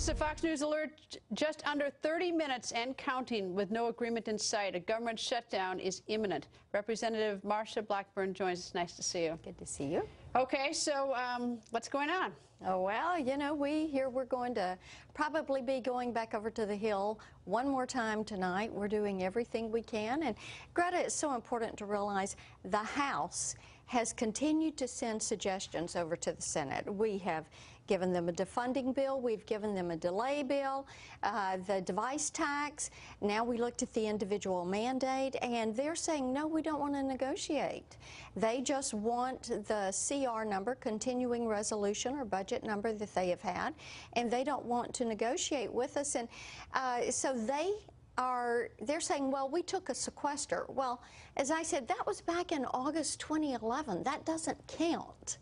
This is a Fox News alert. Just under 30 minutes and counting with no agreement in sight. A government shutdown is imminent. Representative Marsha Blackburn joins us. Nice to see you. Good to see you. Okay, so what's going on? Oh, well, you know, we're going to probably be going back over to the Hill one more time tonight. We're doing everything we can. And Greta, it's so important to realize the House has continued to send suggestions over to the Senate. We have given them a defunding bill. We've given them a delay bill, the device tax. Now we looked at the individual mandate, and they're saying, no, we don't want to negotiate. They just want the CR number, continuing resolution or budget number that they have had, and they don't want to negotiate with us. And so they're saying, well, we took a sequester. Well, as I said, that was back in August 2011. That doesn't count.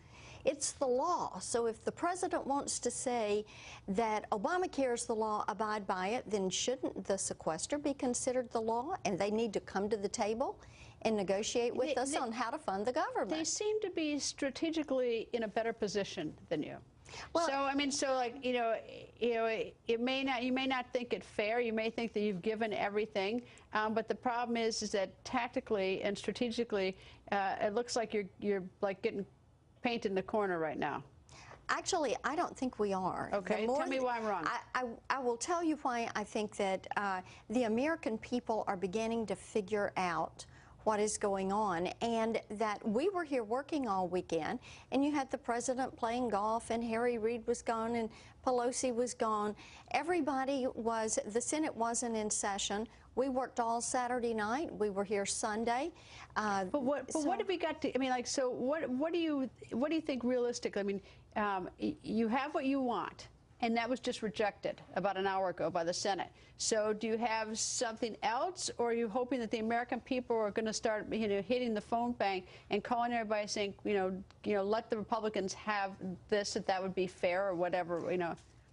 It's the law. So if the president wants to say that Obamacare is the law, abide by it, then shouldn't the sequester be considered the law? And they need to come to the table and negotiate with us on how to fund the government. They seem to be strategically in a better position than you. Well, so I mean, so like you may not think it fair. You may think that you've given everything, but the problem is that tactically and strategically, it looks like you're like getting painted in the corner right now. Actually, I don't think we are. Okay, tell me why I'm wrong. I will tell you why I think that the American people are beginning to figure out what is going on, and that we were here working all weekend, and you had the president playing golf, and Harry Reid was gone, and Pelosi was gone. Everybody was, the Senate wasn't in session. We worked all Saturday night. We were here Sunday. But what have we got to? I mean, like, so what do you think realistically? I mean, you have what you want. And that was just rejected about an hour ago by the Senate. So do you have something else, or are you hoping that the American people are going to start, hitting the phone bank and calling everybody saying, let the Republicans have this, that would be fair, or whatever,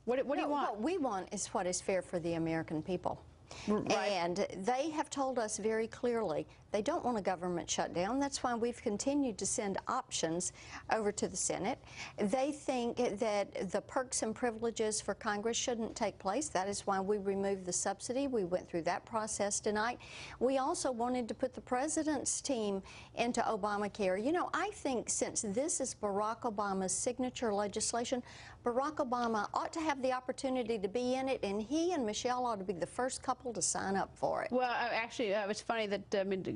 What do you want? What we want is what is fair for the American people. Right. And they have told us very clearly they don't want a government shutdown. That's why we've continued to send options over to the Senate. They think that the perks and privileges for Congress shouldn't take place. That is why we removed the subsidy. We went through that process tonight. We also wanted to put the president's team into Obamacare. You know, I think since this is Barack Obama's signature legislation, Barack Obama ought to have the opportunity to be in it, and he and Michelle ought to be the first couple to sign up for it. Well, actually, it's funny that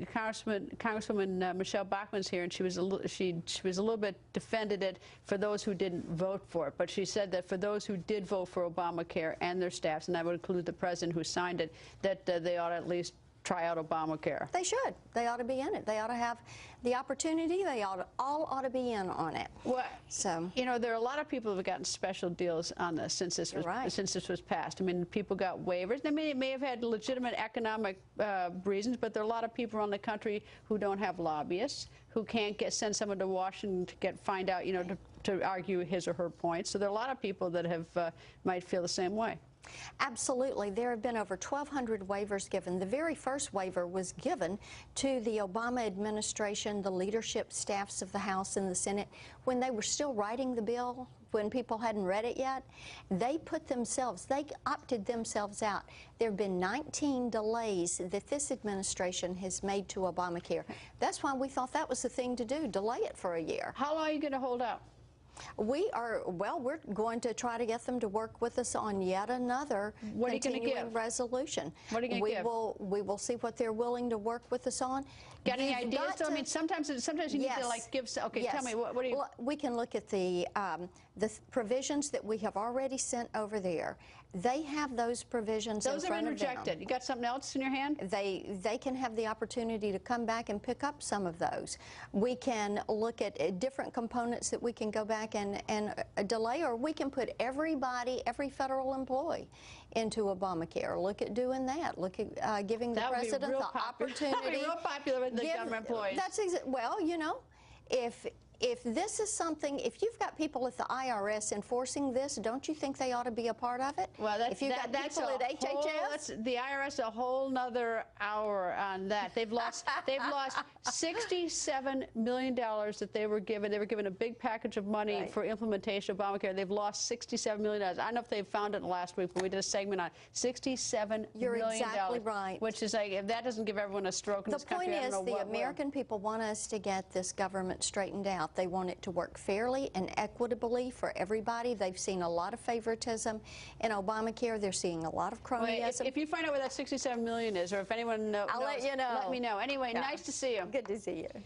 Congresswoman Michelle Bachmann's here, and she was a little bit defended it for those who didn't vote for it. But she said that for those who did vote for Obamacare and their staffs, and that would include the president who signed it, that they ought to at least try out Obamacare. They should. They ought to be in it. They ought to have the opportunity. They all ought to be in on it. Well, so there are a lot of people who have gotten special deals on this since this was passed. I mean, people got waivers. They may have had legitimate economic reasons, but there are a lot of people around the country who don't have lobbyists, who can't send someone to Washington to find out, to argue his or her points. So there are a lot of people that have might feel the same way. Absolutely. There have been over 1,200 waivers given. The very first waiver was given to the Obama administration, the leadership staffs of the House and the Senate, when they were still writing the bill, when people hadn't read it yet. They opted themselves out. There have been 19 delays that this administration has made to Obamacare. That's why we thought that was the thing to do, delay it for a year. How long are you going to hold out? We're going to try to get them to work with us on yet another continuing resolution. What are you going to give? We will see what they're willing to work with us on. Got any ideas? I mean, sometimes you need to like give. Okay, yes. Tell me what do you? Well, we can look at the provisions that we have already sent over there. They have those provisions in front of them. Those have been rejected. You got something else in your hand? They can have the opportunity to come back and pick up some of those. We can look at different components that we can go back and delay, or we can put every federal employee into Obamacare. Look at doing that. Look at giving the president the opportunity. That would be real popular with the government employees. Well, if if this is something, if you've got people at the IRS enforcing this, don't you think they ought to be a part of it? Well, if you've got people at HHS, the IRS a whole nother hour on that. They've lost $67 million that they were given. They were given a big package of money for implementation of Obamacare. They've lost $67 million. I don't know if they found it last week, but we did a segment on $67 million. You're exactly right. Which is like, if that doesn't give everyone a stroke in this country, I don't know what will. The point is, the American people want us to get this government straightened out. They want it to work fairly and equitably for everybody. They've seen a lot of favoritism in Obamacare. They're seeing a lot of cronyism. If you find out where that $67 million is, or if anyone knows, I'll let you know. Let me know. Anyway, nice to see you. Good to see you.